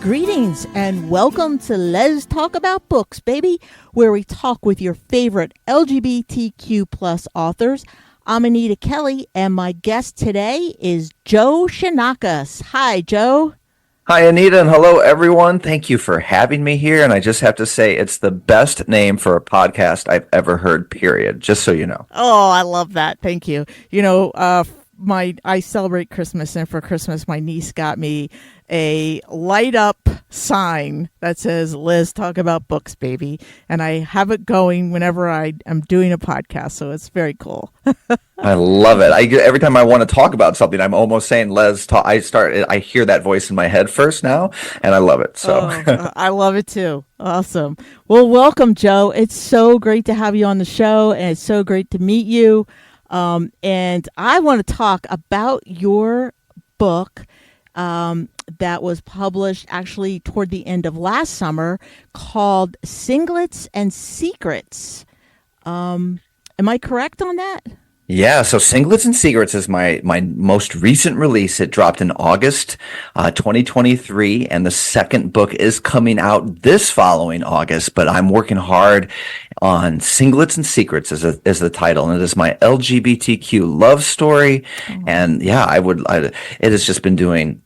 Greetings and welcome to Let's Talk About Books, baby, where we talk with your favorite LGBTQ plus authors. I'm Anita Kelly, and my guest today is Joe Chianakas. Hi, Joe. Hi, Anita, and hello, everyone. Thank you for having me here. And I just have to say, it's the best name for a podcast I've ever heard, period, just so you know. Oh, I love that. Thank you. You know, I celebrate Christmas, and for Christmas, my niece got me a light up sign that says "Let's Talk About Books, baby," and I have it going whenever I am doing a podcast, so it's very cool. I love it. Every time I want to talk about something, I'm almost saying "Let's talk." I hear that voice in my head first now, and I love it. So I love it too. Awesome. Well, welcome, Joe. It's so great to have you on the show, and it's so great to meet you. And I want to talk about your book that was published actually toward the end of last summer called Singlets and Secrets. Am I correct on that? yeah, so Singlets and Secrets is my most recent release. It dropped in August 2023, and the second book is coming out this following August, but I'm working hard on Singlets and Secrets as the title, and it is my LGBTQ love story. And yeah, it has just been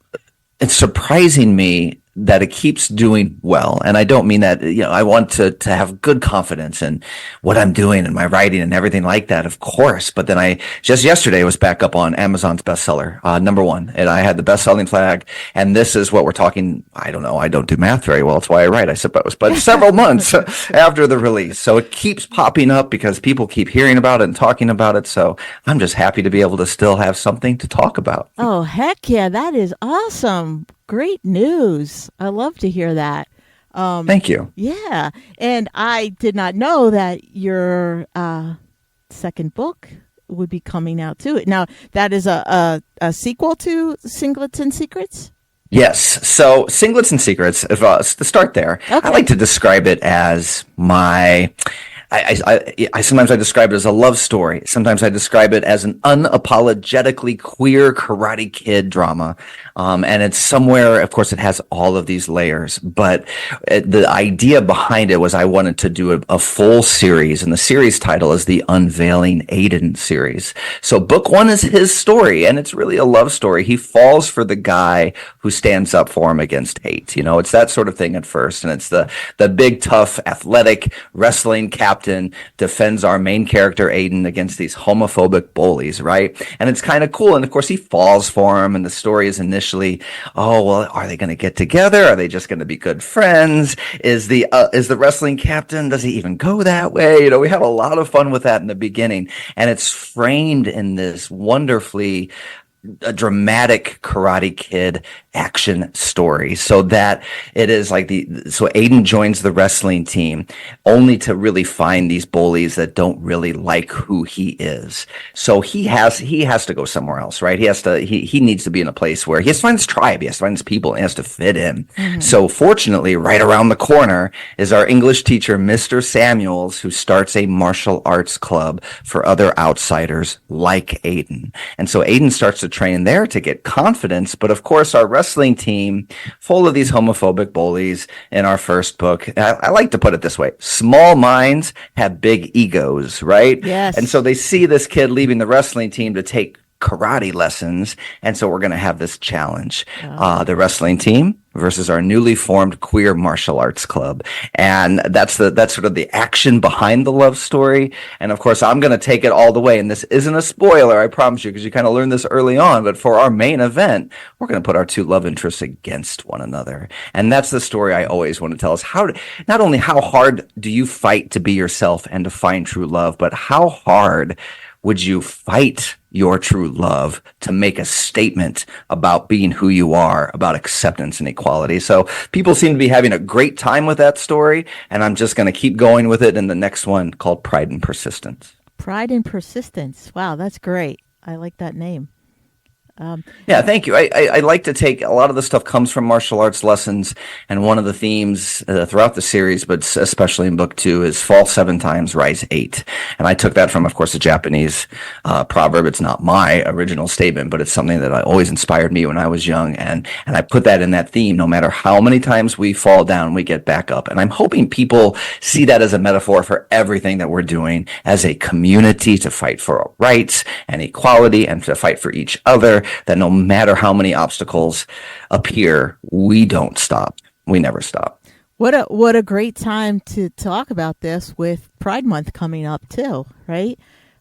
it's surprising me that it keeps doing well. And I don't mean that, I want to have good confidence in what I'm doing and my writing and everything like that, of course. But then just yesterday was back up on Amazon's bestseller, #1. And I had the best-selling flag. And this is what we're talking, I don't know, I don't do math very well. That's why I write, I suppose. But several months after the release. So it keeps popping up because people keep hearing about it and talking about it. So I'm just happy to be able to still have something to talk about. Oh, heck yeah. That is awesome. Great news. I love to hear that. Thank you. Yeah. And I did not know that your second book would be coming out too. Now, that is a sequel to Singlets and Secrets? Yes. So Singlets and Secrets, to start there, Okay. I like to describe it as sometimes I describe it as a love story. Sometimes I describe it as an unapologetically queer Karate Kid drama. And it's somewhere, of course, it has all of these layers, but the idea behind it was I wanted to do a full series, and the series title is the Unveiling Aiden series. So book 1 is his story, and it's really a love story. He falls for the guy who stands up for him against hate. It's that sort of thing at first, and it's the big, tough, athletic wrestling captain defends our main character Aiden against these homophobic bullies, right? And it's kind of cool. And of course, he falls for him, and the story is initially, oh, well, are they going to get together? Are they just going to be good friends? Is the wrestling captain, does he even go that way? We have a lot of fun with that in the beginning, and it's framed in this wonderfully a dramatic Karate Kid action story, so that it is like so Aiden joins the wrestling team only to really find these bullies that don't really like who he is. So he has to go somewhere else, right? He needs to be in a place where he has to find his tribe, he has to find his people, and he has to fit in. Mm-hmm. So fortunately, right around the corner is our English teacher, Mr. Samuels, who starts a martial arts club for other outsiders like Aiden. And so Aiden starts to train there to get confidence, but of course our wrestling team full of these homophobic bullies in our first book. I like to put it this way: small minds have big egos, right? Yes. And so they see this kid leaving the wrestling team to take karate lessons, and so we're going to have this challenge. The wrestling team versus our newly formed queer martial arts club. And that's sort of the action behind the love story. And of course, I'm going to take it all the way. And this isn't a spoiler, I promise you, because you kind of learned this early on. But for our main event, we're going to put our two love interests against one another. And that's the story I always want to tell us. Not only how hard do you fight to be yourself and to find true love, but how hard would you fight your true love to make a statement about being who you are, about acceptance and equality? So people seem to be having a great time with that story, and I'm just going to keep going with it in the next one called Pride and Persistence. Pride and Persistence. Wow, that's great. I like that name. Yeah, thank you. I like to take a lot of the stuff comes from martial arts lessons, and one of the themes throughout the series, but especially in book 2, is fall 7 times, rise 8. And I took that from, of course, a Japanese proverb. It's not my original statement, but it's something that always inspired me when I was young, and I put that in that theme. No matter how many times we fall down, we get back up. And I'm hoping people see that as a metaphor for everything that we're doing as a community to fight for our rights and equality and to fight for each other, that no matter how many obstacles appear, we don't stop. We never stop. What a great time to talk about this with Pride Month coming up too, right?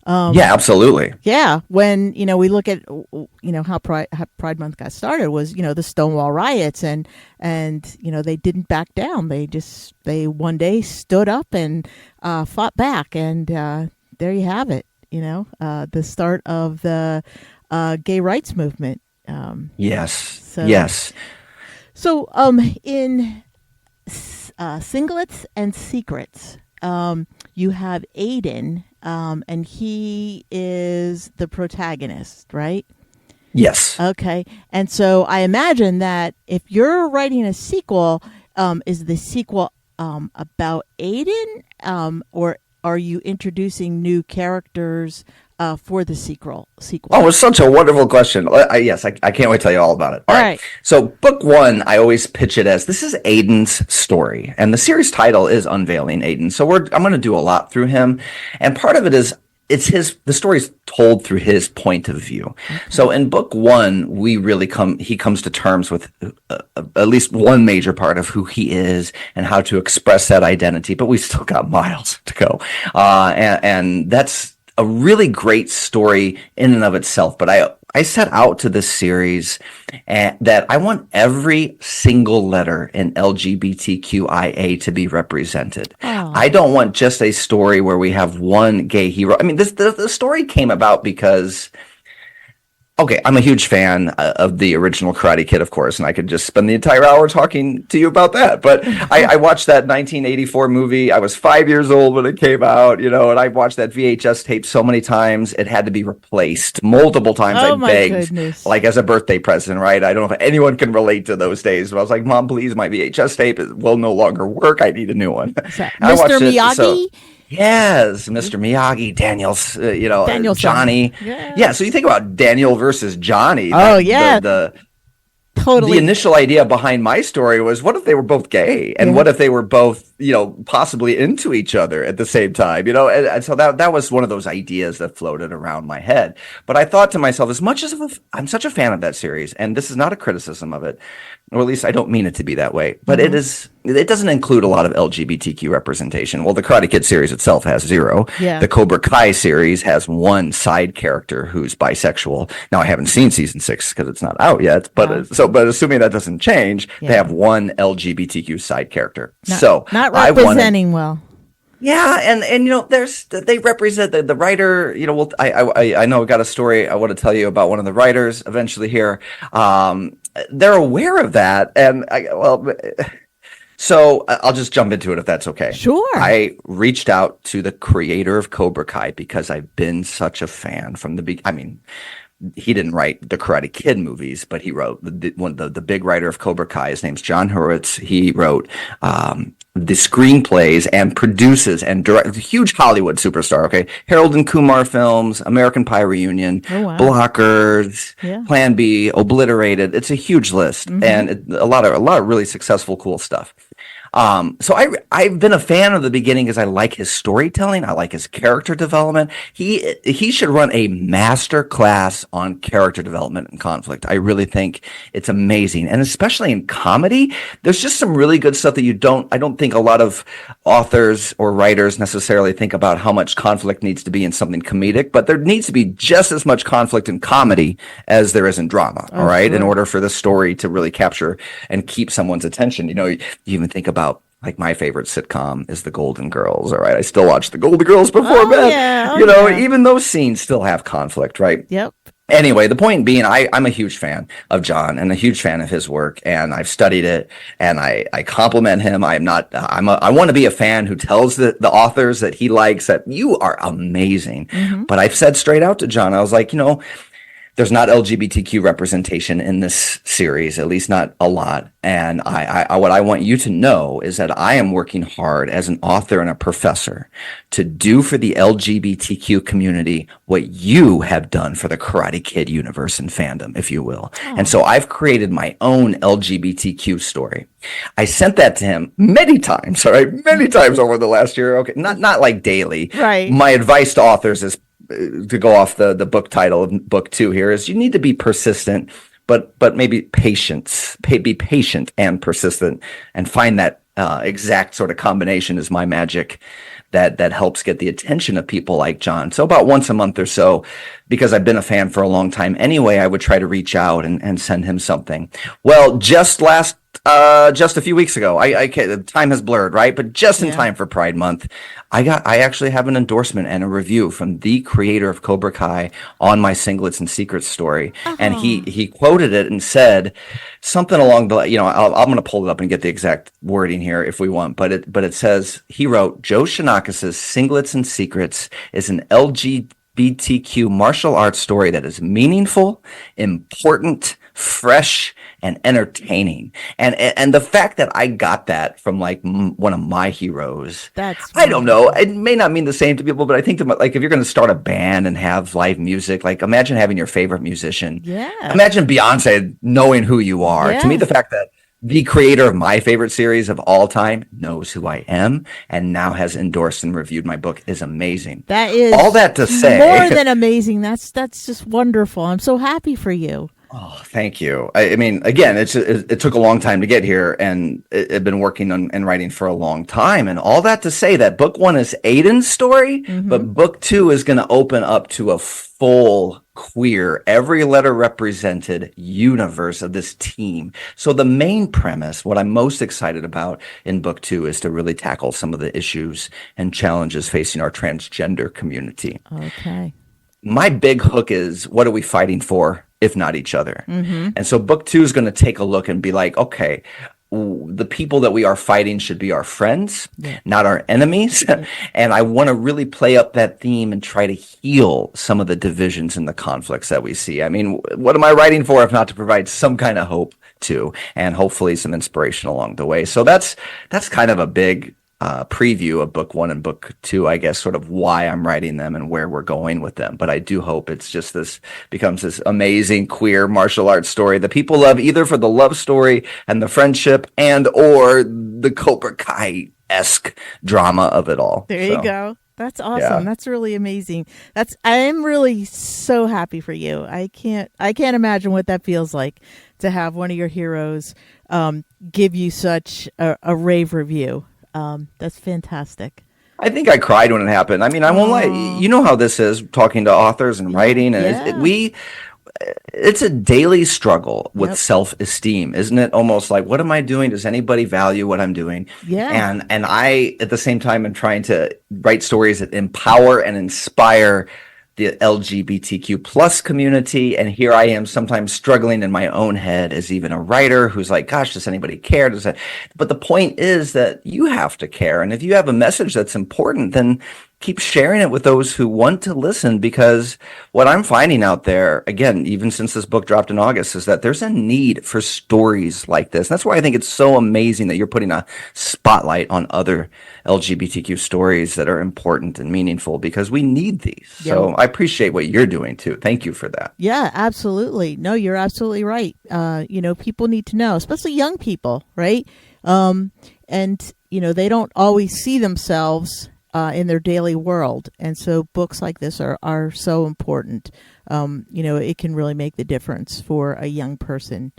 Yeah, absolutely. Yeah, when we look at how Pride Month got started was the Stonewall riots, and they didn't back down. They one day stood up and fought back, and there you have it. The start of the gay rights movement. Yes. So, Yes. So, in Singlets and Secrets, you have Aiden, and he is the protagonist, right? Yes. Okay. And so I imagine that if you're writing a sequel, is the sequel about Aiden, or are you introducing new characters for the sequel? Oh, it's such a wonderful question. Yes, I can't wait to tell you all about it. All right. So book 1, I always pitch it as, this is Aiden's story. And the series title is Unveiling Aiden. So I'm going to do a lot through him. And part of it is, the story's told through his point of view. Okay. So in book 1, he comes to terms with at least one major part of who he is and how to express that identity, but we've still got miles to go. And that's a really great story in and of itself. But I set out to this series that I want every single letter in LGBTQIA to be represented. Oh. I don't want just a story where we have one gay hero. I mean, the story came about because, okay, I'm a huge fan of the original Karate Kid, of course, and I could just spend the entire hour talking to you about that. But I watched that 1984 movie. I was 5 years old when it came out, and I watched that VHS tape so many times. It had to be replaced multiple times. I begged, like as a birthday present, right? I don't know if anyone can relate to those days. But I was like, Mom, please, my VHS tape will no longer work. I need a new one. Mr. Miyagi? Yes, Mr. Miyagi, Daniel's, Johnny. Yeah. Yeah, so you think about Daniel versus Johnny. Totally. The initial idea behind my story was, what if they were both gay, and what if they were both, possibly into each other at the same time, and so that was one of those ideas that floated around my head. But I thought to myself, as much as I'm such a fan of that series, and this is not a criticism of it, or at least I don't mean it to be that way, but it doesn't include a lot of LGBTQ representation. Well, the Karate Kid series itself has 0. Yeah. The Cobra Kai series has one side character who's bisexual. Now, I haven't seen season 6 because it's not out yet, but assuming that doesn't change, they have one LGBTQ side character. Not representing well. Yeah, and they represent the writer. I know I've got a story I want to tell you about one of the writers eventually here. They're aware of that, and so I'll just jump into it if that's okay. Sure. I reached out to the creator of Cobra Kai because I've been such a fan from the beginning. I mean, he didn't write the Karate Kid movies, but he wrote the big writer of Cobra Kai. His name's John Hurwitz. He wrote the screenplays and produces and directs. A huge Hollywood superstar. Okay, Harold and Kumar films, American Pie Reunion, Blockers, Plan B, Obliterated. It's a huge list, and a lot of really successful, cool stuff. So I've been a fan of the beginning because I like his storytelling. I like his character development. He should run a master class on character development and conflict. I really think it's amazing. And especially in comedy, there's just some really good stuff that I don't think a lot of authors or writers necessarily think about how much conflict needs to be in something comedic, but there needs to be just as much conflict in comedy as there is in drama. All right. Sure. In order for the story to really capture and keep someone's attention. You even think about, like, my favorite sitcom is The Golden Girls. All right. I still watch The Golden Girls before bed. Yeah, even those scenes still have conflict, right? Yep. Anyway, the point being, I'm a huge fan of John and a huge fan of his work, and I've studied it, and I compliment him. I want to be a fan who tells the authors that he likes that you are amazing. But I've said straight out to John, I was like, there's not LGBTQ representation in this series, at least not a lot. And what I want you to know is that I am working hard as an author and a professor to do for the LGBTQ community what you have done for the Karate Kid universe and fandom, if you will. Oh. And so I've created my own LGBTQ story. I sent that to him many times, all right, many times over the last year. Okay, not like daily. Right. My advice to authors is, to go off the book title of book 2 here, is you need to be persistent, but maybe be patient and persistent, and find that exact sort of combination is my magic that helps get the attention of people like John. So about once a month or so, because I've been a fan for a long time anyway, I would try to reach out and send him something. Well, just a few weeks ago, the time has blurred, right? But just in time for Pride Month, I actually have an endorsement and a review from the creator of Cobra Kai on my Singlets and Secrets story. And he quoted it and said something along the, I'm going to pull it up and get the exact wording here if we want, but it says, he wrote, Joe Chianakas' Singlets and Secrets is an LGBTQ martial arts story that is meaningful, important, fresh, and entertaining. And the fact that I got that from like one of my heroes, I don't know, it may not mean the same to people, but I think like if you're going to start a band and have live music, like imagine having your favorite musician. Yeah. Imagine Beyonce knowing who you are. Yeah. To me, the fact that the creator of my favorite series of all time knows who I am and now has endorsed and reviewed my book is amazing. That is all that to say. More than amazing. That's just wonderful. I'm so happy for you. Oh, thank you. I mean, again, it took a long time to get here, and I've been working on and writing for a long time. And all that to say that book 1 is Aiden's story, but book 2 is going to open up to a full queer, every letter represented universe of this team. So the main premise, what I'm most excited about in book 2, is to really tackle some of the issues and challenges facing our transgender community. Okay. My big hook is, what are we fighting for, if not each other? And so book 2 is going to take a look and be like, okay, the people that we are fighting should be our friends, not our enemies. And I want to really play up that theme and try to heal some of the divisions and the conflicts that we see. I mean, what am I writing for if not to provide some kind of hope too, and hopefully some inspiration along the way? So that's kind of a big preview of book 1 and book 2, I guess, sort of why I'm writing them and where we're going with them. But I do hope it's just becomes this amazing queer martial arts story that people love, either for the love story and the friendship and or the Cobra Kai-esque drama of it all. There you go. That's awesome. Yeah. That's really amazing. I'm really so happy for you. I can't imagine what that feels like to have one of your heroes give you such a rave review. That's fantastic. I think I cried when it happened. I mean, I won't lie. You know how this is, talking to authors and writing, and it's a daily struggle with self-esteem, isn't it? Almost like, what am I doing? Does anybody value what I'm doing? Yeah. And I, at the same time, am trying to write stories that empower and inspire the LGBTQ plus community. And here I am sometimes struggling in my own head as even a writer who's like, gosh, does anybody care? But the point is that you have to care. And if you have a message that's important, then keep sharing it with those who want to listen, because what I'm finding out there, again, even since this book dropped in August, is that there's a need for stories like this. And that's why I think it's so amazing that you're putting a spotlight on other LGBTQ stories that are important and meaningful, because we need these. Yep. So I appreciate what you're doing too. Thank you for that. Yeah, absolutely. No, you're absolutely right. People need to know, especially young people, right? And, they don't always see themselves in their daily world. And so books like this are so important. It can really make the difference for a young person.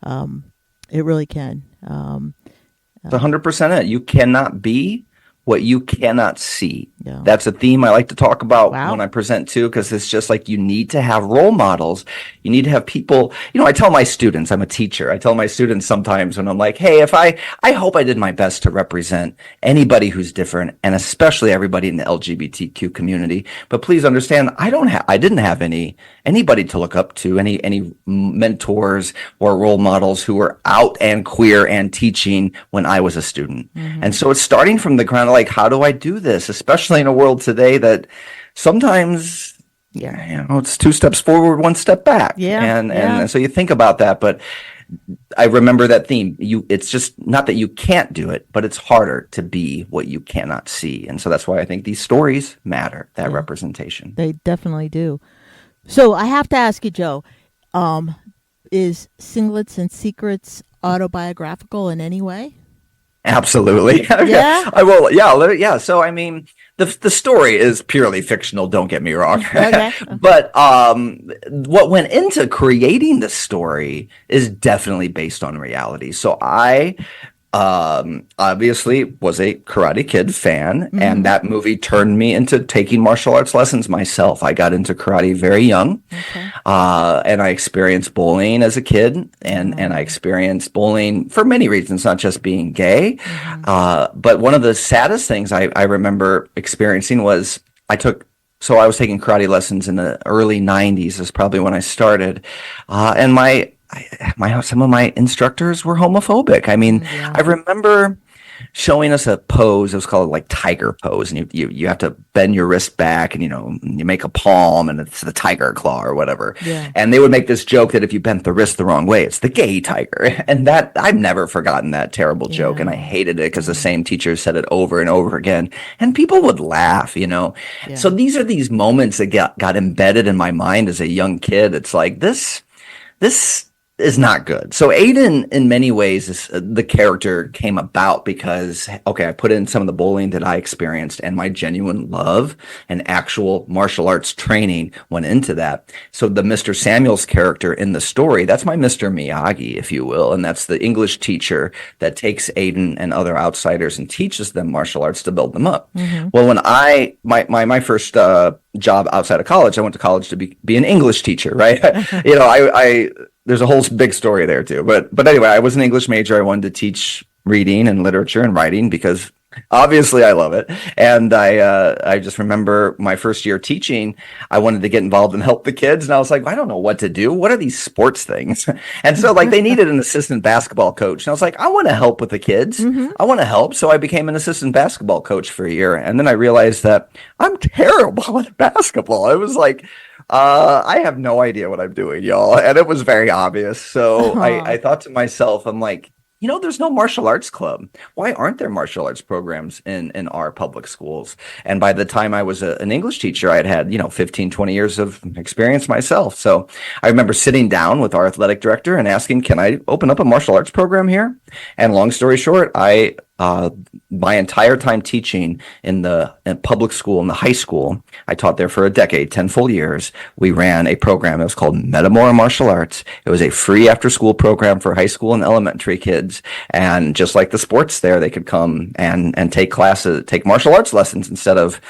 It really can. It's 100% it. You cannot be what you cannot see. Yeah. That's a theme I like to talk about when I present too, because it's just like, you need to have role models. You need to have people, I tell my students, I'm a teacher. I tell my students sometimes when I'm like, hey, I hope I did my best to represent anybody who's different, and especially everybody in the LGBTQ community. But please understand, I didn't have anybody to look up to, any mentors or role models who were out and queer and teaching when I was a student. Mm-hmm. And so it's starting from the ground, like, how do I do this? Especially in a world today that sometimes Yeah. it's two steps forward, one step back. Yeah. And Yeah. and so you think about that, but I remember that theme. It's just not that you can't do it, but it's harder to be what you cannot see. And so that's why I think these stories matter, that Yeah. representation. They definitely do. So I have to ask you, Joe, um, is Singlets and Secrets autobiographical in any way? Absolutely. Yeah. I will. Yeah. Yeah. So, I mean, the story is purely fictional. Don't get me wrong. Okay. But what went into creating the story is definitely based on reality. So I obviously was a Karate Kid fan, and Mm-hmm. that movie turned me into taking martial arts lessons myself. I got into karate very young, Okay. and I experienced bullying as a kid, and I Oh. experienced bullying for many reasons, not just being gay. Mm-hmm. But one of the saddest things I remember experiencing was so I was taking karate lessons in the early 90s is probably when I started. And some of my instructors were homophobic. I mean, Yeah. I remember showing us a pose. It was called like tiger pose, and you have to bend your wrist back, and you make a palm, and it's the tiger claw or whatever. Yeah. And they would make this joke that if you bent the wrist the wrong way, it's the gay tiger. And that I've never forgotten that terrible joke, and I Yeah. hated it because the same teacher said it over and over again, and people would laugh. So Yeah. these are these moments that got embedded in my mind as a young kid. It's like this is not good. So Aiden, in many ways, the character came about because, okay, I put in some of the bullying that I experienced, and my genuine love and actual martial arts training went into that. So the Mr. Samuels character in the story, that's my Mr. Miyagi, if you will, and that's the English teacher that takes Aiden and other outsiders and teaches them martial arts to build them up. Mm-hmm. Well, when my first job outside of college, I went to college to be an English teacher, right? I there's a whole big story there too. But anyway, I was an English major. I wanted to teach reading and literature and writing because obviously I love it. And I just remember my first year teaching, I wanted to get involved and help the kids. And I was like, I don't know what to do. What are these sports things? And so like they needed an assistant basketball coach. And I was like, I want to help with the kids. Mm-hmm. I want to help. So I became an assistant basketball coach for a year. And then I realized that I'm terrible at basketball. I was like, I have no idea what I'm doing, y'all. And it was very obvious. So I thought to myself, I'm like, there's no martial arts club. Why aren't there martial arts programs in our public schools? And by the time I was an English teacher, I had 15, 20 years of experience myself. So I remember sitting down with our athletic director and asking, can I open up a martial arts program here? And long story short, my entire time teaching in public school, in the high school, I taught there for a decade, 10 full years. We ran a program that was called Metamora Martial Arts. It was a free after school program for high school and elementary kids. And just like the sports there, they could come and take classes, take martial arts lessons instead of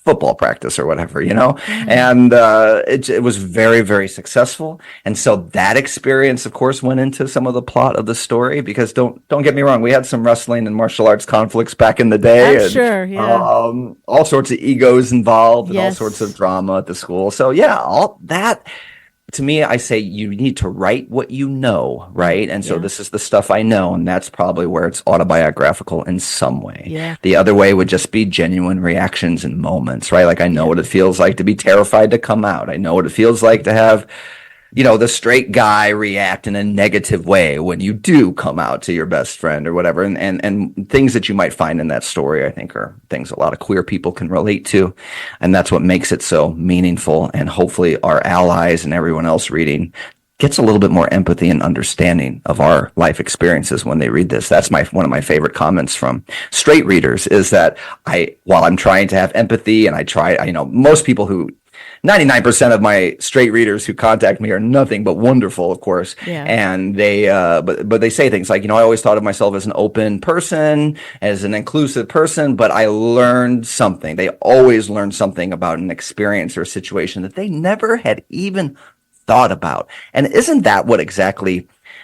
football practice or whatever. And it was very, very successful. And so that experience, of course, went into some of the plot of the story, because don't get me wrong, we had some wrestling and martial arts conflicts back in the day. I'm and, sure. Yeah. all sorts of egos involved and all Yes. sorts of drama at the school. So yeah, all that. To me, I say you need to write what you know, right? And so Yeah. this is the stuff I know, and that's probably where it's autobiographical in some way. Yeah. The other way would just be genuine reactions and moments, right? Like I know what it feels like to be terrified to come out. I know what it feels like to have, the straight guy react in a negative way when you do come out to your best friend or whatever. And things that you might find in that story, I think, are things a lot of queer people can relate to. And that's what makes it so meaningful. And hopefully our allies and everyone else reading gets a little bit more empathy and understanding of our life experiences when they read this. That's one of my favorite comments from straight readers, is that while I'm trying to have empathy, and most people 99% of my straight readers who contact me are nothing but wonderful, of course. Yeah. And they, but they say things like, I always thought of myself as an open person, as an inclusive person, but I learned something. They always learn something about an experience or a situation that they never had even thought about. And isn't that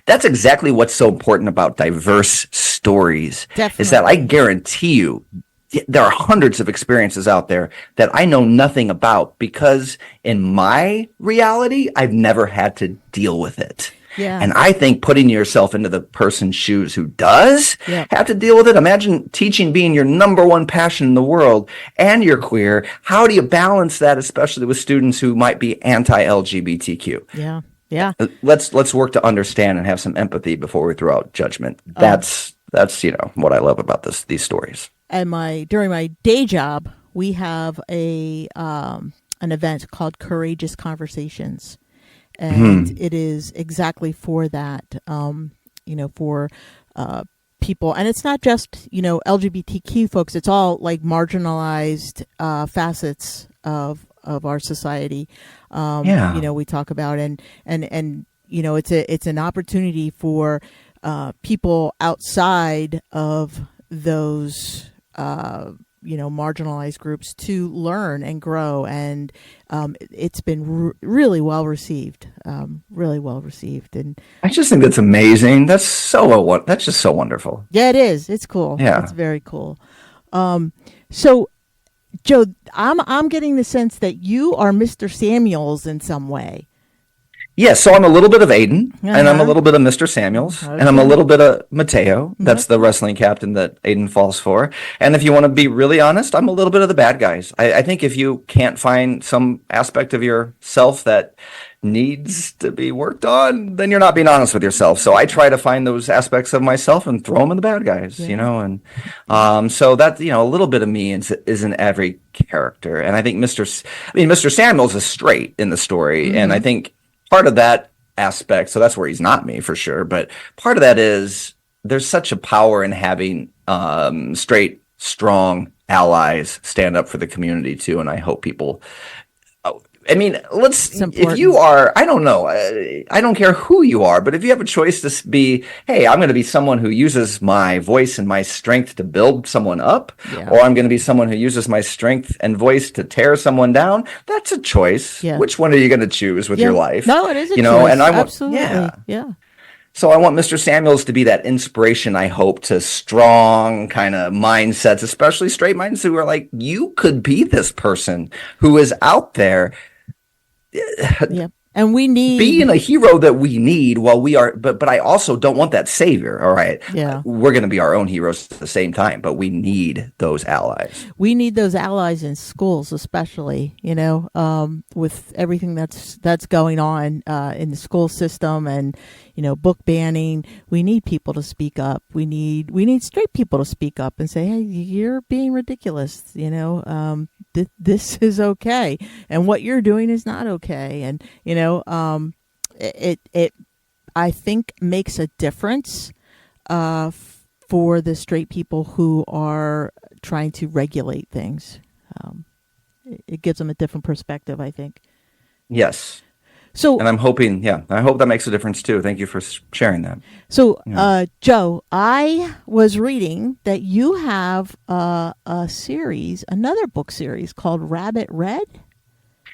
that's exactly what's so important about diverse stories. Definitely. Is that I guarantee you, there are hundreds of experiences out there that I know nothing about, because in my reality, I've never had to deal with it. Yeah. And I think putting yourself into the person's shoes who does Yeah. have to deal with it. Imagine teaching being your number one passion in the world and you're queer. How do you balance that, especially with students who might be anti-LGBTQ? Yeah. Yeah. Let's work to understand and have some empathy before we throw out judgment. That's what I love about these stories. And during my day job, we have an event called Courageous Conversations, and it is exactly for that. For people, and it's not just LGBTQ folks. It's all like marginalized facets of our society. We talk about and it's an opportunity for people outside of those marginalized groups to learn and grow, and it's been really well received, and I just think that's amazing. That's just so wonderful. yeah, it is. It's cool. Yeah, it's very cool. So Joe, I'm getting the sense that you are Mr. Samuels in some way. Yeah, so I'm a little bit of Aiden, and I'm a little bit of Mr. Samuels, and I'm a little bit of Mateo. That's the wrestling captain that Aiden falls for. And if you want to be really honest, I'm a little bit of the bad guys. I think if you can't find some aspect of yourself that needs to be worked on, then you're not being honest with yourself. So I try to find those aspects of myself and throw them in the bad guys, and so that, a little bit of me is in every character. And I think Mr. Samuels is straight in the story, and I think part of that aspect, so that's where he's not me for sure, but part of that is there's such a power in having straight, strong allies stand up for the community too, and I hope people if you are, I don't know, I don't care who you are, but if you have a choice to be, hey, I'm going to be someone who uses my voice and my strength to build someone up, or I'm going to be someone who uses my strength and voice to tear someone down, that's a choice. Yeah. Which one are you going to choose with your life? No, it is a choice. And Absolutely. Yeah. So I want Mr. Samuels to be that inspiration, I hope, to strong kind of mindsets, especially straight minds who are like, you could be this person who is out there. Yeah. And we need being a hero that we need while we are, but I also don't want that savior. All right. Yeah. We're going to be our own heroes at the same time, but we need those allies. We need those allies in schools, especially, with everything that's going on in the school system and, book banning. We need people to speak up. We need straight people to speak up and say, hey, you're being ridiculous. This is okay. And what you're doing is not okay. And, it I think makes a difference for the straight people who are trying to regulate things. It gives them a different perspective, I think. Yes. So, and I'm hoping, I hope that makes a difference too. Thank you for sharing that. So, Joe, I was reading that you have another book series called Rabbit Red.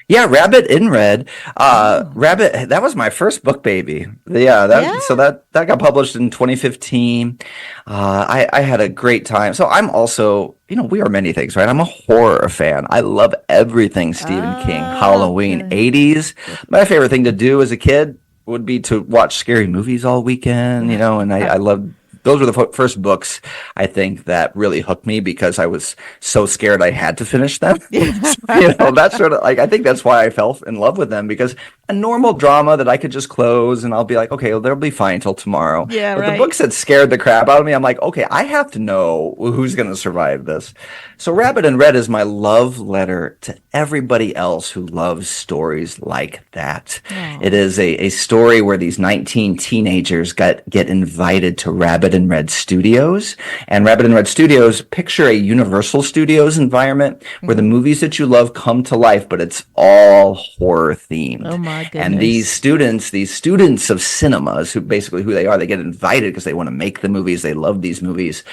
Yeah, Rabbit in Red. Rabbit, that was my first book baby. So that got published in 2015. I had a great time. So I'm also, we are many things, right? I'm a horror fan. I love everything Stephen King, Halloween, 80s. My favorite thing to do as a kid would be to watch scary movies all weekend, and I loved. Those were the first books, I think, that really hooked me because I was so scared I had to finish them. That's sort of like, I think that's why I fell in love with them, because a normal drama that I could just close and I'll be like, okay, well, they'll be fine till tomorrow. Yeah, but the books that scared the crap out of me, I'm like, okay, I have to know who's going to survive this. So Rabbit in Red is my love letter to everybody else who loves stories like that. Oh. It is a story where these 19 teenagers get invited to Rabbit in Red Studios. And Rabbit in Red Studios, picture a Universal Studios environment where the movies that you love come to life, but it's all horror themed. Oh my goodness. And these students of cinemas, who they are, they get invited because they want to make the movies. They love these movies.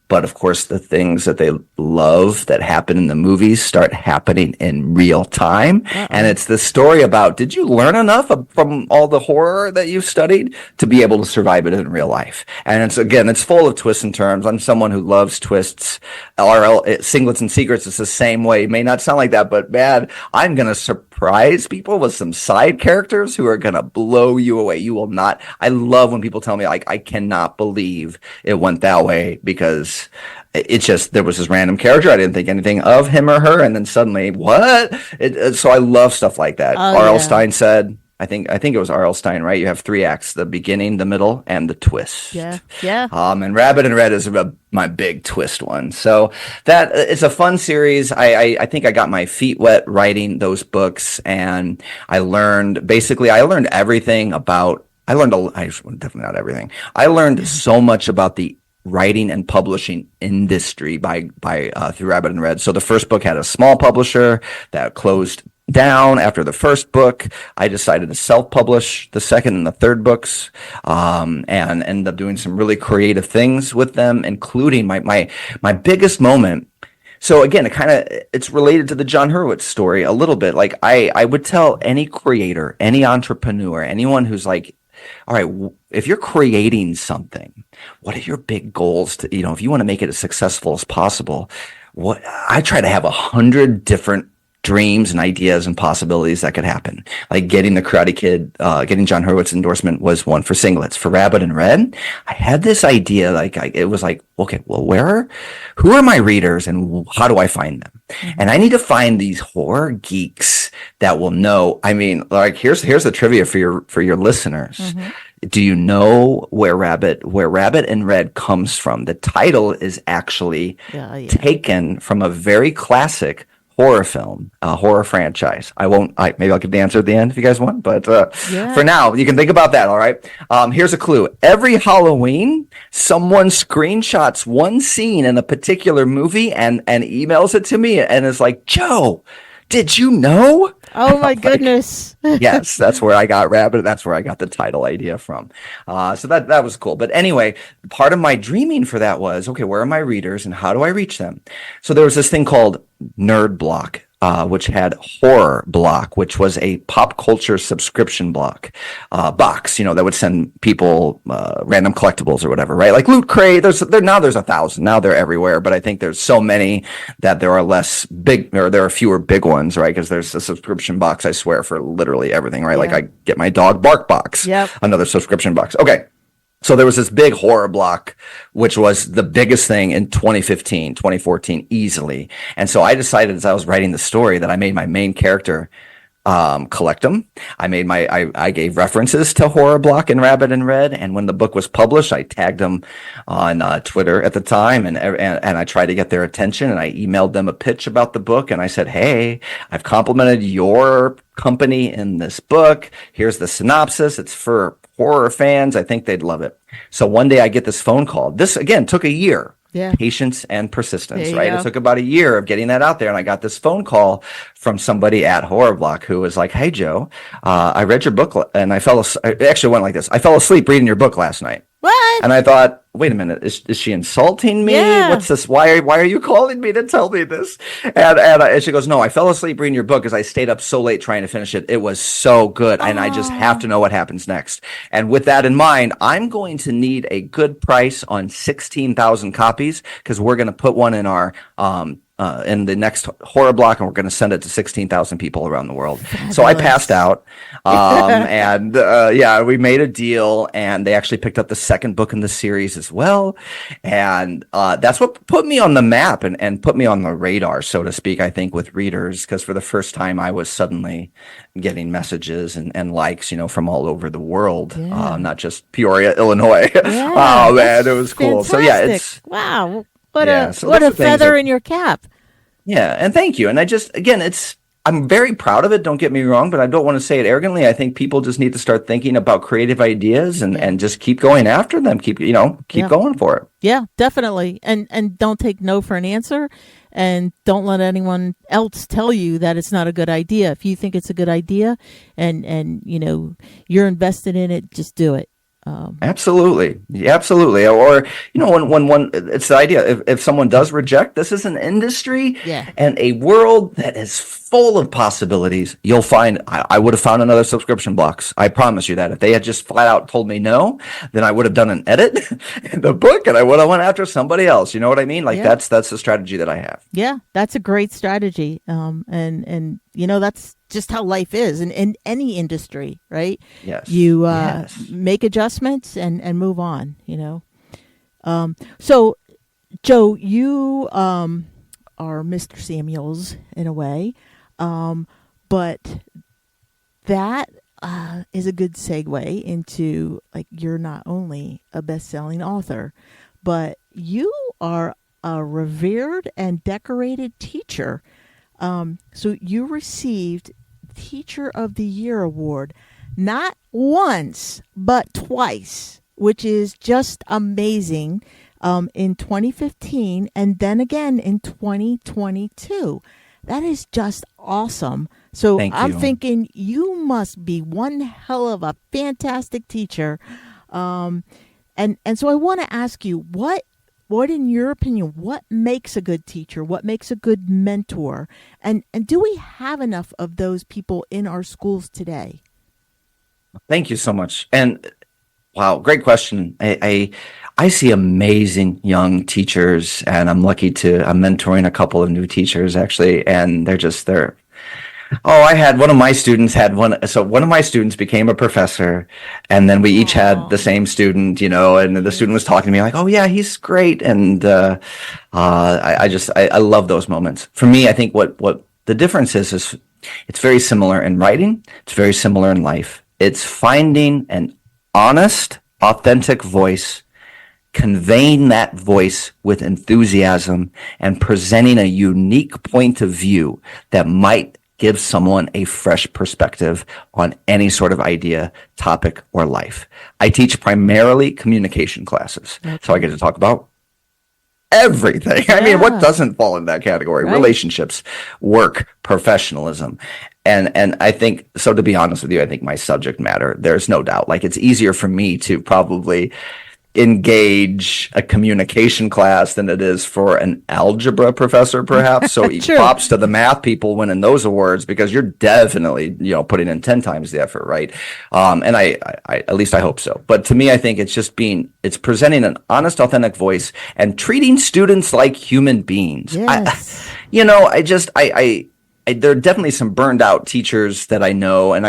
But of course, the things that they love that happen in the movies start happening in real time. Uh-oh. And it's the story about, did you learn enough from all the horror that you've studied to be able to survive it in real life? And it's full of twists and turns. I'm someone who loves twists. Singlets and secrets is the same way. It may not sound like that, but man, I'm going to surprise surprise people with some side characters who are going to blow you away. You will not. I love when people tell me, like, I cannot believe it went that way, because it's just, there was this random character. I didn't think anything of him or her. And then suddenly, what? So I love stuff like that. Oh, R.L. yeah. Stein said, I think it was R.L. Stein, right? You have three acts: the beginning, the middle, and the twist. Yeah. Yeah. And Rabbit in Red is my big twist one. So that it's a fun series. I think I got my feet wet writing those books, and I learned everything about. Definitely not everything. I learned so much about the writing and publishing industry by through Rabbit in Red. So the first book had a small publisher that closed down after the first book. I decided to self-publish the second and the third books, and ended up doing some really creative things with them, including my biggest moment. So again, it's related to the John Hurwitz story a little bit. Like I would tell any creator, any entrepreneur, anyone who's like, all right, if you're creating something, what are your big goals to, if you want to make it as successful as possible? What I try to have 100 different dreams and ideas and possibilities that could happen. Like getting the Karate Kid, getting John Hurwitz endorsement was one for singlets. For Rabbit in Red, I had this idea, it was like, okay, well, who are my readers and how do I find them? Mm-hmm. And I need to find these horror geeks that will know. I mean, like here's the trivia for your listeners. Mm-hmm. Do you know where Rabbit in Red comes from? The title is actually taken from a very classic horror film, horror franchise. Maybe I'll give the answer at the end if you guys want, but for now, you can think about that, all right? Here's a clue. Every Halloween, someone screenshots one scene in a particular movie and emails it to me and is like, Joe, did you know? Oh my goodness. Yes, that's where I got Rabbit. That's where I got the title idea from. So that was cool. But anyway, part of my dreaming for that was, okay, where are my readers and how do I reach them? So there was this thing called Nerd Block, which had Horror Block, which was a pop culture subscription box, that would send people random collectibles or whatever, right? Like Loot Crate. There's 1,000. Now they're everywhere, but I think there's so many that there are fewer big ones, right? Because there's a subscription box, I swear, for literally everything, right? Yeah. Like I get my dog bark box, another subscription box. Okay. So there was this big Horror Block, which was the biggest thing in 2015, 2014, easily. And so I decided as I was writing the story that I made my main character collect them. I gave references to Horror Block and Rabbit in Red. And when the book was published, I tagged them on Twitter at the time, and I tried to get their attention, and I emailed them a pitch about the book. And I said, hey, I've complimented your company in this book. Here's the synopsis. It's for horror fans. I think they'd love it. So one day I get this phone call. This, again, took a year. Yeah. Patience and persistence, right? It took about a year of getting that out there. And I got this phone call from somebody at Horror Block who was like, hey, Joe, I read your book and it actually went like this. I fell asleep reading your book last night. What? And I thought, wait a minute, is she insulting me? Yeah. What's this? Why are you calling me to tell me this? And she goes, no, I fell asleep reading your book because I stayed up so late trying to finish it. It was so good. And I just have to know what happens next. And with that in mind, I'm going to need a good price on 16,000 copies because we're going to put one in our in the next Horror Block, and we're going to send it to 16,000 people around the world. Fabulous. So I passed out, and we made a deal, and they actually picked up the second book in the series as well, and that's what put me on the map and put me on the radar, so to speak, I think, with readers, because for the first time I was suddenly getting messages and likes, from all over the world, not just Peoria, Illinois. Yeah, oh man, it was cool. Fantastic. So yeah, it's wow. What a feather in your cap. Yeah, and thank you. And I'm very proud of it, don't get me wrong, but I don't want to say it arrogantly. I think people just need to start thinking about creative ideas and just keep going after them. Keep going for it. Yeah, definitely. And don't take no for an answer, and don't let anyone else tell you that it's not a good idea. If you think it's a good idea and you're invested in it, just do it. Absolutely. Or, when it's the idea, if someone does reject, this is an industry and a world that is full of possibilities. You'll find, I would have found another subscription box. I promise you that. If they had just flat out told me no, then I would have done an edit in the book and I would have went after somebody else. You know what I mean? That's the strategy that I have. Yeah, that's a great strategy. And that's just how life is in any industry, right? Yes. You Yes. make adjustments and move on, So, Joe, you are Mr. Samuels in a way, but that is a good segue into, like, you're not only a best-selling author, but you are a revered and decorated teacher. So you received Teacher of the Year award not once but twice, which is just amazing. In 2015 and then again in 2022. That is just awesome. So Thank I'm you. thinking you must be one hell of a fantastic teacher. And so I want to ask you, what in your opinion, what makes a good teacher? What makes a good mentor? And do we have enough of those people in our schools today? Thank you so much. And wow, great question. I see amazing young teachers, and I'm mentoring a couple of new teachers actually, and they're. Oh, one of my students had one. So one of my students became a professor, and then we each had the Aw. same student, and the student was talking to me like, "Oh yeah, he's great," and I love those moments. For me, I think what the difference is it's very similar in writing. It's very similar in life. It's finding an honest, authentic voice, conveying that voice with enthusiasm, and presenting a unique point of view that might give someone a fresh perspective on any sort of idea, topic, or life. I teach primarily communication classes, so I get to talk about everything. I mean, what doesn't fall in that category? Right. Relationships, work, professionalism. And I think, so to be honest with you, I think my subject matter, there's no doubt, like, it's easier for me to probably engage a communication class than it is for an algebra professor, perhaps. So True. props to the math people winning those awards, because you're definitely, putting in 10 times the effort, right? And I at least I hope so. But to me, I think it's presenting an honest, authentic voice and treating students like human beings. Yes. There are definitely some burned out teachers that I know, and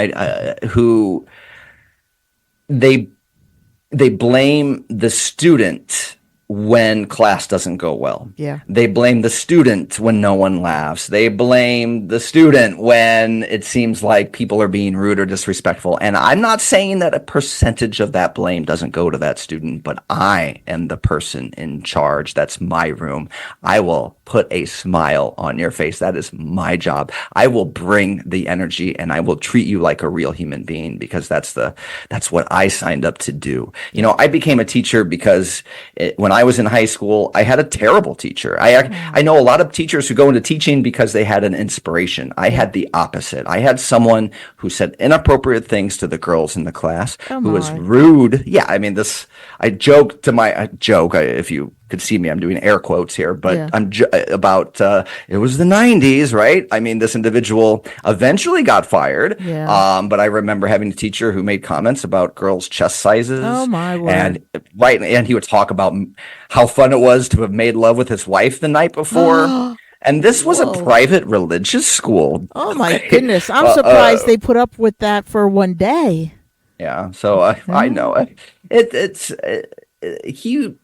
who they blame the student when class doesn't go well. Yeah. They blame the student when no one laughs. They blame the student when it seems like people are being rude or disrespectful. And I'm not saying that a percentage of that blame doesn't go to that student, but I am the person in charge. That's my room. I will put a smile on your face. That is my job. I will bring the energy, and I will treat you like a real human being, because that's what I signed up to do. I became a teacher because when I was in high school, I had a terrible teacher. I know a lot of teachers who go into teaching because they had an inspiration. I had the opposite. I had someone who said inappropriate things to the girls in the class, who was rude. Yeah, I mean, I joke to if you could see me, I'm doing air quotes here, but I'm about it was the 90s, right? I mean, this individual eventually got fired. Yeah. But I remember having a teacher who made comments about girls' chest sizes. Oh my word. And he would talk about how fun it was to have made love with his wife the night before. And this was a private religious school. Oh my goodness. I'm surprised they put up with that for one day. Yeah. So I know it's he.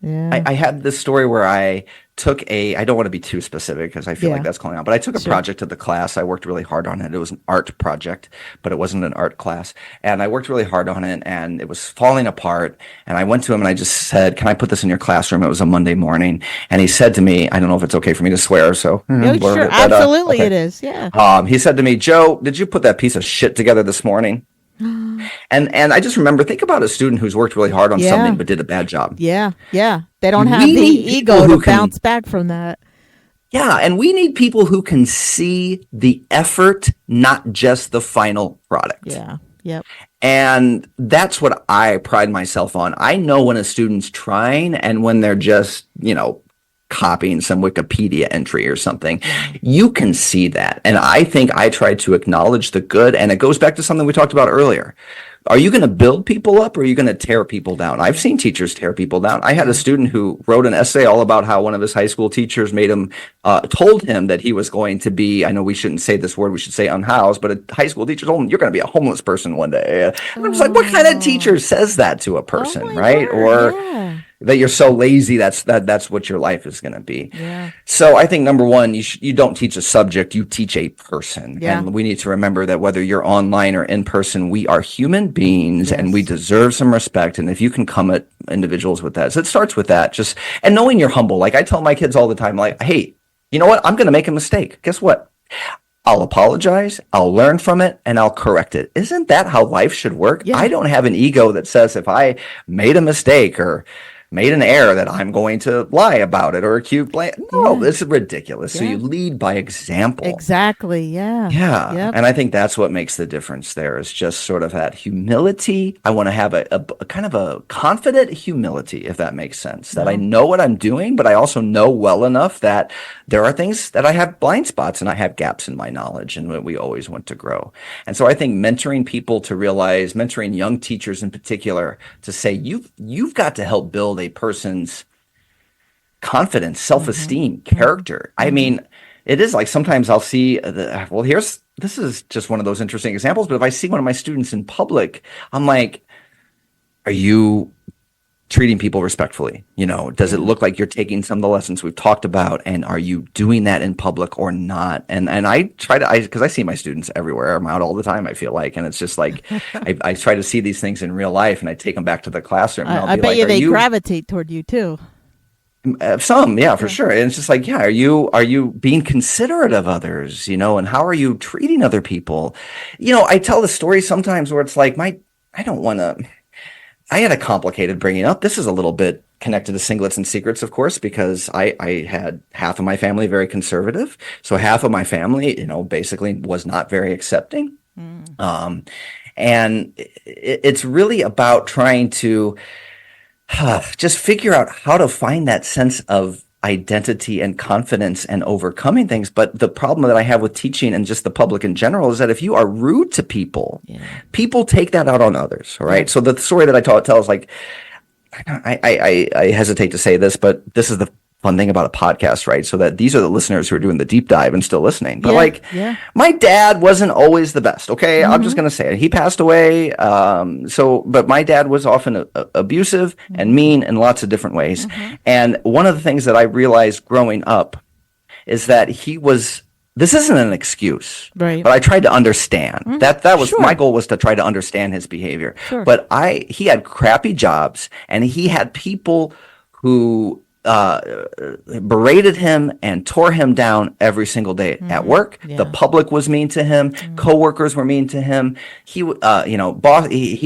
Yeah. I had this story where I took I don't want to be too specific because I feel like that's calling out, but I took a project to the class. I worked really hard on it. It was an art project, but it wasn't an art class. And I worked really hard on it, and it was falling apart. And I went to him and I just said, "Can I put this in your classroom?" It was a Monday morning. And he said to me, I don't know if it's okay for me to swear, so Sure, absolutely it is. Yeah. He said to me, "Joe, did you put that piece of shit together this morning?" And I just remember, think about a student who's worked really hard on something but did a bad job. Yeah. They don't have the ego to bounce back from that. Yeah, and we need people who can see the effort, not just the final product. Yeah. Yep. And that's what I pride myself on. I know when a student's trying and when they're just, copying some Wikipedia entry or something. You can see that. And I think I try to acknowledge the good. And it goes back to something we talked about earlier. Are you going to build people up or are you going to tear people down? I've seen teachers tear people down. I had a student who wrote an essay all about how one of his high school teachers told him that he was going to be, I know we shouldn't say this word, we should say unhoused, but a high school teacher told him, you're going to be a homeless person one day. And I was like, what kind of teacher says that to a Oh person, my right? word. Or Yeah. that you're so lazy that's what your life is going to be. Yeah. So I think number one, you don't teach a subject, you teach a person. Yeah. And we need to remember that whether you're online or in person, we are human beings and we Yes. deserve some respect. And if you can come at individuals with that, so it starts with that, just and knowing you're humble. Like I tell my kids all the time, like, hey, you know what? I'm going to make a mistake. Guess what? I'll apologize, I'll learn from it, and I'll correct it. Isn't that how life should work? Yeah. I don't have an ego that says if I made a mistake or made an error that I'm going to lie about it or accuse blame. No, Yeah. this is ridiculous. So Yeah. you lead by example. Exactly. Yeah. Yeah. Yep. And I think that's what makes the difference there is just sort of that humility. I want to have a kind of a confident humility, if that makes sense, that I know what I'm doing, but I also know well enough that there are things that I have blind spots and I have gaps in my knowledge and we always want to grow. And so I think mentoring people to realize, mentoring young teachers in particular, to say, you've got to help build a person's confidence, self-esteem, character. I mean, it is like sometimes I'll see, this is just one of those interesting examples, but if I see one of my students in public, I'm like, are you treating people respectfully? You know, does it look like you're taking some of the lessons we've talked about and are you doing that in public or not? And I try to, because I see my students everywhere. I'm out all the time, I feel like, and it's just like, I try to see these things in real life and I take them back to the classroom. And I'll I be bet like, you are they you gravitate toward you too. Some, yeah, for sure. And it's just like, yeah, are you being considerate of others, you know, and how are you treating other people? You know, I tell the story sometimes where it's like I had a complicated bringing up. This is a little bit connected to singlets and secrets, of course, because I had half of my family very conservative. So half of my family, you know, basically was not very accepting. And it's really about trying to just figure out how to find that sense of identity and confidence and overcoming things. But the problem that I have with teaching and just the public in general is that if you are rude to people, people take that out on others. All right. So the story that I tell is like, I hesitate to say this, but this is the fun thing about a podcast, right? So that these are the listeners who are doing the deep dive and still listening. But my dad wasn't always the best. Okay. I'm just going to say it. He passed away. But my dad was often abusive and mean in lots of different ways. And one of the things that I realized growing up is that this isn't an excuse, Right. but I tried to understand. That was my goal, was to try to understand his behavior. But he had crappy jobs and he had people who berated him and tore him down every single day at work. The public was mean to him. Coworkers were mean to him. He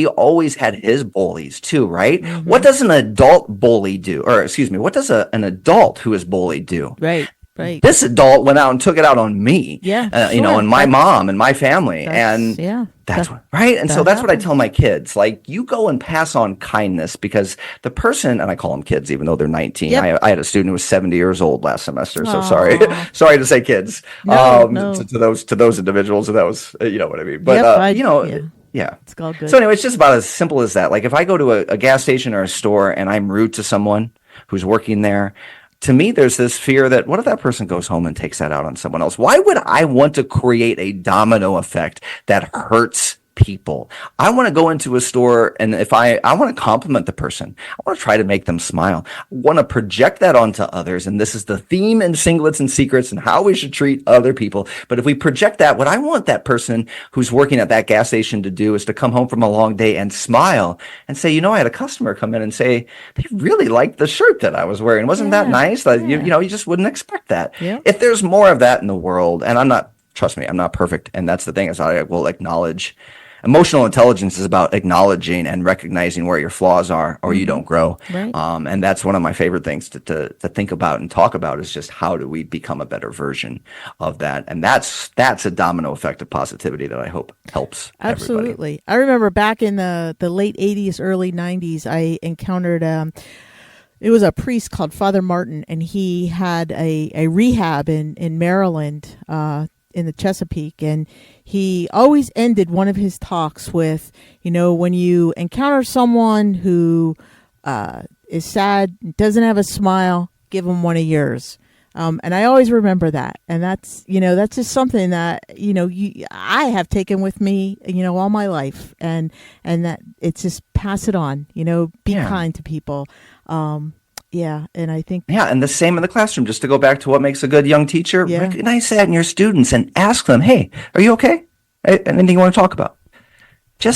always had his bullies too, right? What does an adult bully do? Or excuse me, what does an adult who is bullied do? Right. Right. This adult went out and took it out on me, you know, and my mom and my family. And that's what, right. And so that's what I tell my kids, like, you go and pass on kindness, because the person, and I call them kids, even though they're 19. I had a student who was 70 years old last semester. So sorry to say kids, to those individuals. And that was, you know what I mean? But, yeah. It's all good. So anyway, it's just about as simple as that. Like if I go to a gas station or a store and I'm rude to someone who's working there, to me, there's this fear that what if that person goes home and takes that out on someone else? Why would I want to create a domino effect that hurts people? I want to go into a store, and if I want to compliment the person, I want to try to make them smile. I want to project that onto others. And this is the theme in Singlets and Secrets and how we should treat other people. But if we project that, what I want that person who's working at that gas station to do is to come home from a long day and smile and say, you know, I had a customer come in and say, they really liked the shirt that I was wearing. Wasn't that nice? You know, you just wouldn't expect that. If there's more of that in the world, and trust me, I'm not perfect. And that's the thing, is I will acknowledge. Emotional intelligence is about acknowledging and recognizing where your flaws are, or you don't grow. Right. And that's one of my favorite things to think about and talk about, is just how do we become a better version of that? And that's a domino effect of positivity that I hope helps Absolutely. everybody. I remember back in the late 80s, early 90s, I encountered it was a priest called Father Martin, and he had a rehab in Maryland. in the Chesapeake, and he always ended one of his talks with, when you encounter someone who is sad, doesn't have a smile, give them one of yours. And I always remember that. And that's just something that, I have taken with me, all my life. And that it's just pass it on, be kind to people. Yeah. And I think. Yeah. And the same in the classroom, just to go back to what makes a good young teacher, recognize that in your students and ask them, hey, are you okay? Anything you want to talk about? A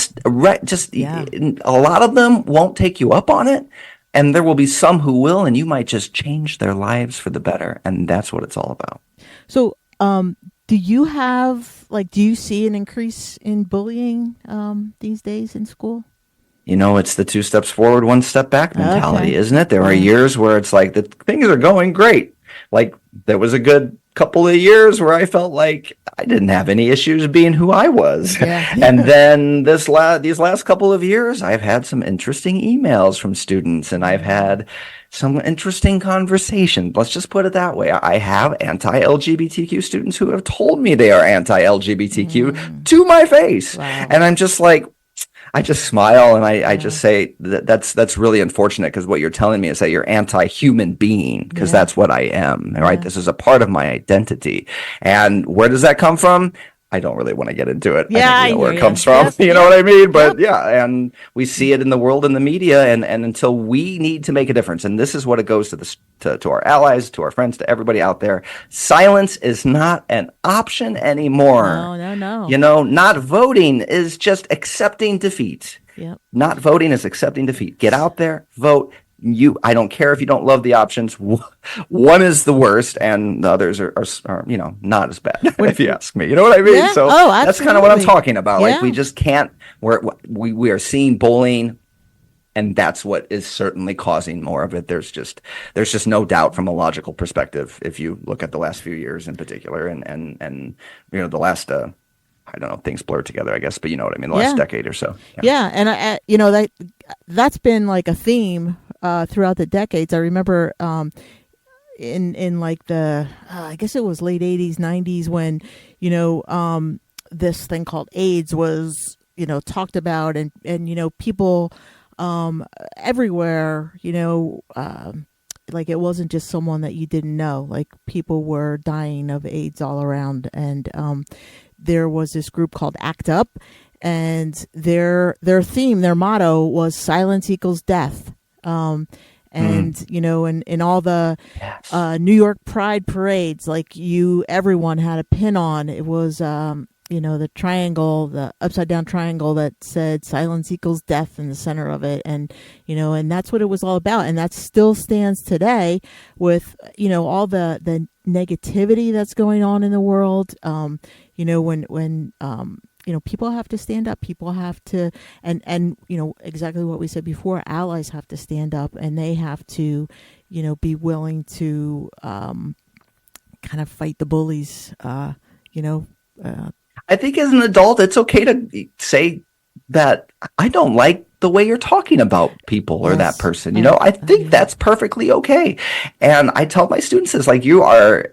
lot of them won't take you up on it. And there will be some who will, and you might just change their lives for the better. And that's what it's all about. So, do you see an increase in bullying these days in school? It's the 2 steps forward, 1 step back mentality, isn't it? There are years where it's like things are going great. Like there was a good couple of years where I felt like I didn't have any issues being who I was. Yeah. And then these last couple of years, I've had some interesting emails from students, and I've had some interesting conversations. Let's just put it that way. I have anti-LGBTQ students who have told me they are anti-LGBTQ to my face. Wow. And I'm just like, I just smile and I just say that's really unfortunate, because what you're telling me is that you're anti-human being, because that's what I am, right? This is a part of my identity. And where does that come from? I don't really want to get into it. Yeah, I think where it comes from. You know what I mean? But and we see it in the world, in the media, and until we need to make a difference. And this is what it goes to our allies, to our friends, to everybody out there. Silence is not an option anymore. No. Not voting is just accepting defeat. Yep. Not voting is accepting defeat. Get out there, vote. I don't care if you don't love the options. One is the worst, and the others are not as bad. If you ask me, you know what I mean. Yeah. So that's kind of what I'm talking about. Like we just can't. We are seeing bullying, and that's what is certainly causing more of it. There's just no doubt from a logical perspective, if you look at the last few years in particular, and the last. I don't know, things blur together, I guess, but you know what I mean, the last decade or so. Yeah, and that's been like a theme throughout the decades. I remember in like the I guess it was late 80s, 90s, when this thing called AIDS was talked about, and people everywhere, like it wasn't just someone that you didn't know. Like people were dying of AIDS all around, and there was this group called ACT UP, and their theme, their motto was silence equals death. And in all the New York Pride parades, like everyone had a pin on. It was the triangle, the upside down triangle that said silence equals death in the center of it, and and that's what it was all about, and that still stands today with all the negativity that's going on in the world. When people have to stand up, people have to, and exactly what we said before, allies have to stand up, and they have to, be willing to kind of fight the bullies. I think as an adult, it's okay to say that I don't like the way you're talking about people or that person. I think that's perfectly okay. And I tell my students this, like, you are.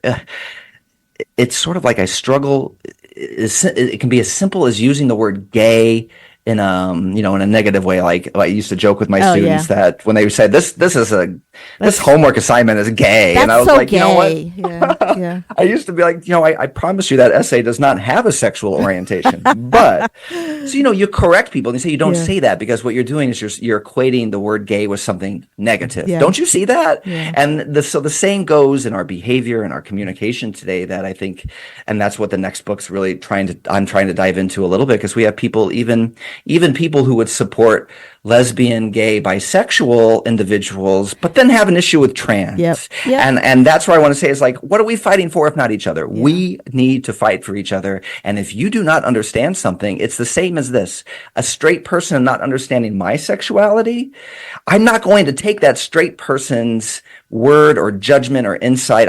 It's sort of like I struggle. It can be as simple as using the word gay in in a negative way. Like I used to joke with my students that when they said this homework assignment is gay, and I was like, gay. You know what? Yeah. I used to be like, I promise you that essay does not have a sexual orientation. But so you correct people and you say you don't say that, because what you're doing is you're equating the word gay with something negative. Yeah. Don't you see that? Yeah. And so the same goes in our behavior and our communication today, that I think, and that's what the next book's really I'm trying to dive into a little bit, because we have people, even people who would support lesbian, gay, bisexual individuals, but then have an issue with trans. Yep. And that's where I want to say is like, what are we fighting for if not each other? Yeah. We need to fight for each other. And if you do not understand something, it's the same as this. A straight person not understanding my sexuality, I'm not going to take that straight person's word or judgment or insight.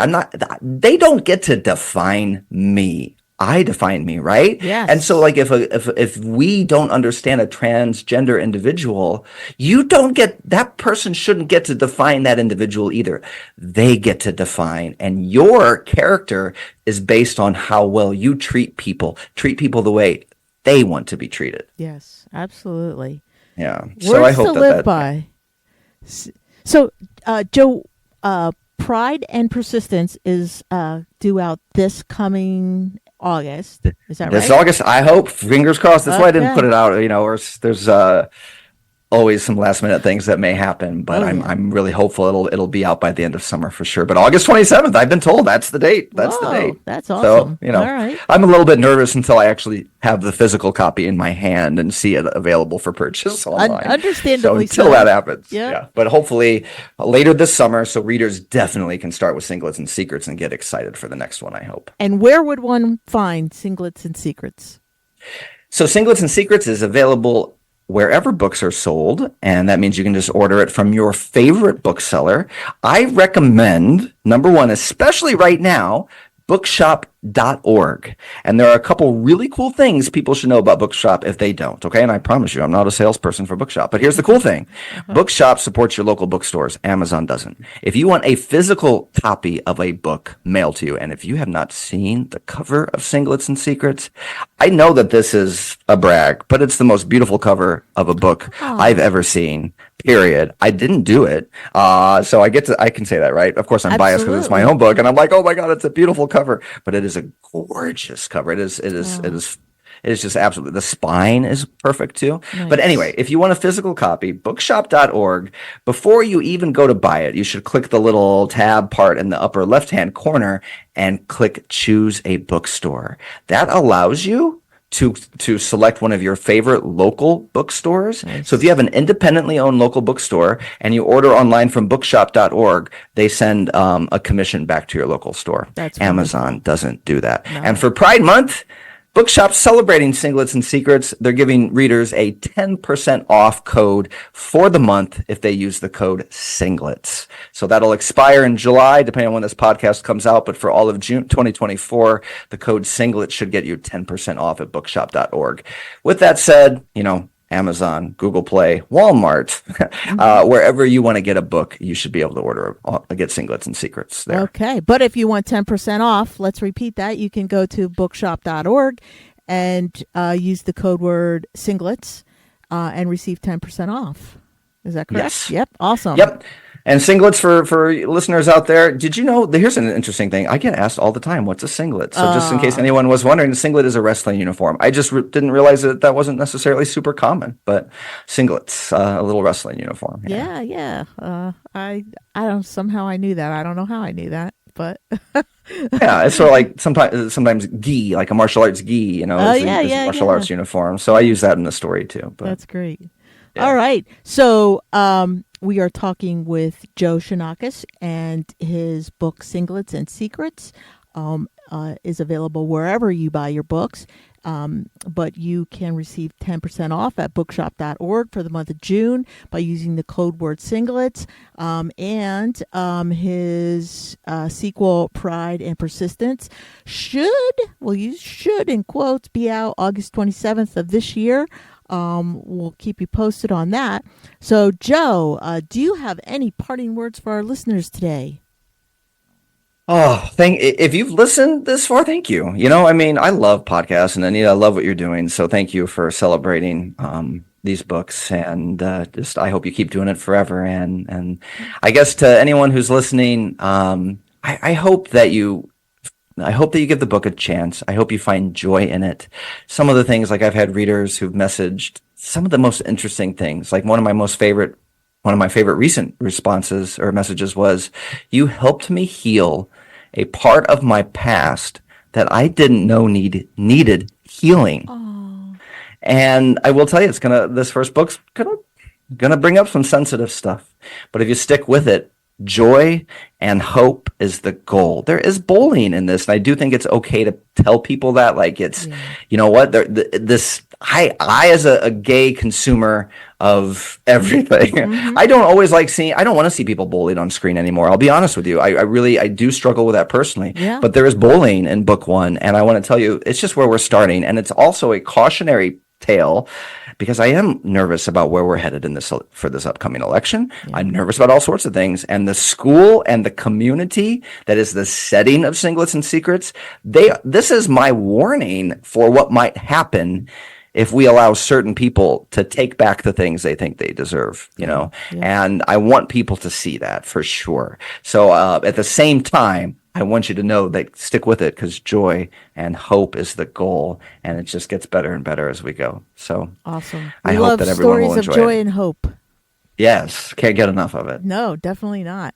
They don't get to define me. I define me, right? And so, Yes. like, if we don't understand a transgender individual, you don't get that person shouldn't get to define that individual either. They get to define, and your character is based on how well you treat people the way they want to be treated. Yes, absolutely. Yeah. So I Words to hope that live that by. So, Joe, Pride and Persistence is due out this coming August. Is that this right? August, I hope, fingers crossed. That's why I didn't put Okay. it out. Or there's always some last minute things that may happen, but Oh, I'm yeah. I'm really hopeful it'll be out by the end of summer for sure. But August 27th, I've been told that's the date. That's the Whoa, date. that's So, awesome. All right. I'm a little bit nervous until I actually have the physical copy in my hand and see it available for purchase online. So Understandably until that so. happens, Yep. yeah. But hopefully later this summer, so readers definitely can start with Singlets and Secrets and get excited for the next one, I hope. And where would one find Singlets and Secrets? So Singlets and Secrets is available wherever books are sold, and that means you can just order it from your favorite bookseller. I recommend, number one, especially right now, bookshop.org. And there are a couple really cool things people should know about Bookshop if they don't, okay? And I promise you, I'm not a salesperson for Bookshop, but here's the cool thing. Bookshop supports your local bookstores. Amazon doesn't. If you want a physical copy of a book mailed to you, and if you have not seen the cover of Singlets and Secrets, I know that this is a brag, but it's the most beautiful cover of a book I've Oh, ever seen. Period. I didn't do it. So I can say that, right? Of course, I'm biased because it's my absolutely. own book and I'm like, oh my God, it's a beautiful cover, but it is a gorgeous cover. Oh, It is just absolutely, the spine is perfect too. But anyway, nice. if you want a physical copy, bookshop.org, before you even go to buy it, you should click the little tab part in the upper left-hand corner and click choose a bookstore. That allows you to select one of your favorite local bookstores. So if you have Nice. an independently owned local bookstore and you order online from bookshop.org, they send a commission back to your local store. That's Amazon wonderful. doesn't do that. And No. for Pride Month, Bookshop celebrating Singlets and Secrets. They're giving readers a 10% off code for the month if they use the code Singlets. So that'll expire in July, depending on when this podcast comes out. But for all of June 2024, the code Singlets should get you 10% off at bookshop.org. With that said, Amazon, Google Play, Walmart, Mhm. wherever you want to get a book, you should be able to get Singlets and Secrets there. Okay. But if you want 10% off, let's repeat that. You can go to bookshop.org and use the code word singlets and receive 10% off. Is that correct? Yes. Yep. Awesome. Yep. And singlets for listeners out there. Did you know? Here's an interesting thing. I get asked all the time, "What's a singlet?" So just in case Uh, anyone was wondering, a singlet is a wrestling uniform. I just didn't realize that wasn't necessarily super common, but singlets, a little wrestling uniform. Yeah. yeah, yeah. I don't, somehow I knew that. I don't know how I knew that, but Yeah, it's sort of like sometimes gi, like a martial arts gi, oh, yeah, is a yeah, martial yeah. arts uniform. So I use that in the story too. But That's great. All yeah. right. So we are talking with Joe Chianakas, and his book Singlets and Secrets is available wherever you buy your books. But you can receive 10% off at bookshop.org for the month of June by using the code word singlets. And his sequel, Pride and Persistence, you should, in quotes, be out August 27th of this year. We'll keep you posted on that. So, Joe, do you have any parting words for our listeners today? Oh, if you've listened this far, thank you. I mean, I love podcasts, and Anita, I love what you're doing. So thank you for celebrating these books, and just I hope you keep doing it forever. And I guess to anyone who's listening, I hope that you give the book a chance. I hope you find joy in it. Some of the things, like I've had readers who've messaged some of the most interesting things. Like one of my favorite recent responses or messages was, "You helped me heal a part of my past that I didn't know needed healing." Oh, And I will tell you, this first book's gonna bring up some sensitive stuff. But if you stick with it, joy and hope is the goal. There is bullying in this, and I do think it's okay to tell people that. Like, it's, yeah. you know what, this I as a gay consumer of everything, Mm-hmm. I don't want to see people bullied on screen anymore. I'll be honest with you. I do struggle with that personally, Yeah. but there is bullying in book one. And I want to tell you, it's just where we're starting. And it's also a cautionary tale because I am nervous about where we're headed in this for this upcoming election. Yeah. I'm nervous about all sorts of things, and the school and the community that is the setting of Singlets and Secrets. This is my warning for what might happen if we allow certain people to take back the things they think they deserve, Yeah. and I want people to see that for sure. So at the same time, I want you to know that stick with it because joy and hope is the goal, and it just gets better and better as we go. So Awesome. I We hope love that everyone will stories of enjoy joy it. and hope. Yes, can't get enough of it. No, definitely not.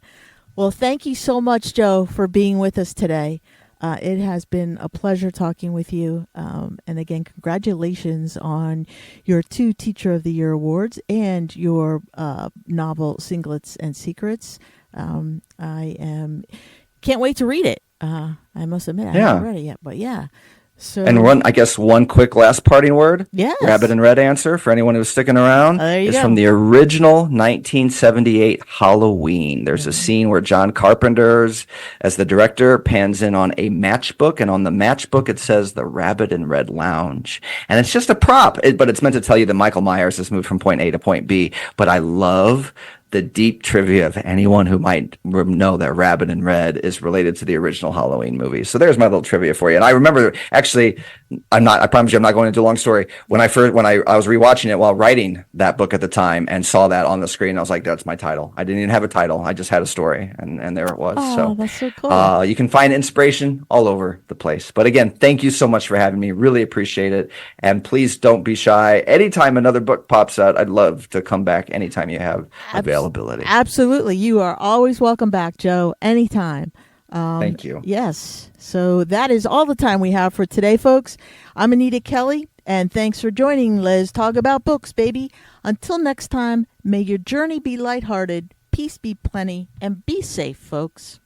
Well, thank you so much, Joe, for being with us today. It has been a pleasure talking with you. And again, congratulations on your 2 Teacher of the Year awards and your novel, Singlets and Secrets. Can't wait to read it. I must admit, I haven't Yeah. read it yet, but yeah. So, And one quick last parting word. yes. Rabbit and Red answer for anyone who's sticking around There you is go. from the original 1978 Halloween. There's a scene where John Carpenter's, as the director, pans in on a matchbook, and on the matchbook it says the Rabbit and Red Lounge. And it's just a prop, but it's meant to tell you that Michael Myers has moved from point A to point B. But I love the deep trivia of anyone who might know that Rabbit and Red is related to the original Halloween movie. So there's my little trivia for you. And I remember actually, I promise you, I'm not going into a long story. When I was rewatching it while writing that book at the time and saw that on the screen, I was like, that's my title. I didn't even have a title. I just had a story, and there it was. Oh, So that's so cool. you can find inspiration all over the place. But again, thank you so much for having me. Really appreciate it. And please don't be shy. Anytime another book pops out, I'd love to come back anytime you have availability. Absolutely. You are always welcome back, Joe, anytime. Thank you. Yes. So that is all the time we have for today, folks. I'm Anita Kelly, and thanks for joining Let's Talk About Books, baby. Until next time, may your journey be lighthearted, peace be plenty, and be safe, folks.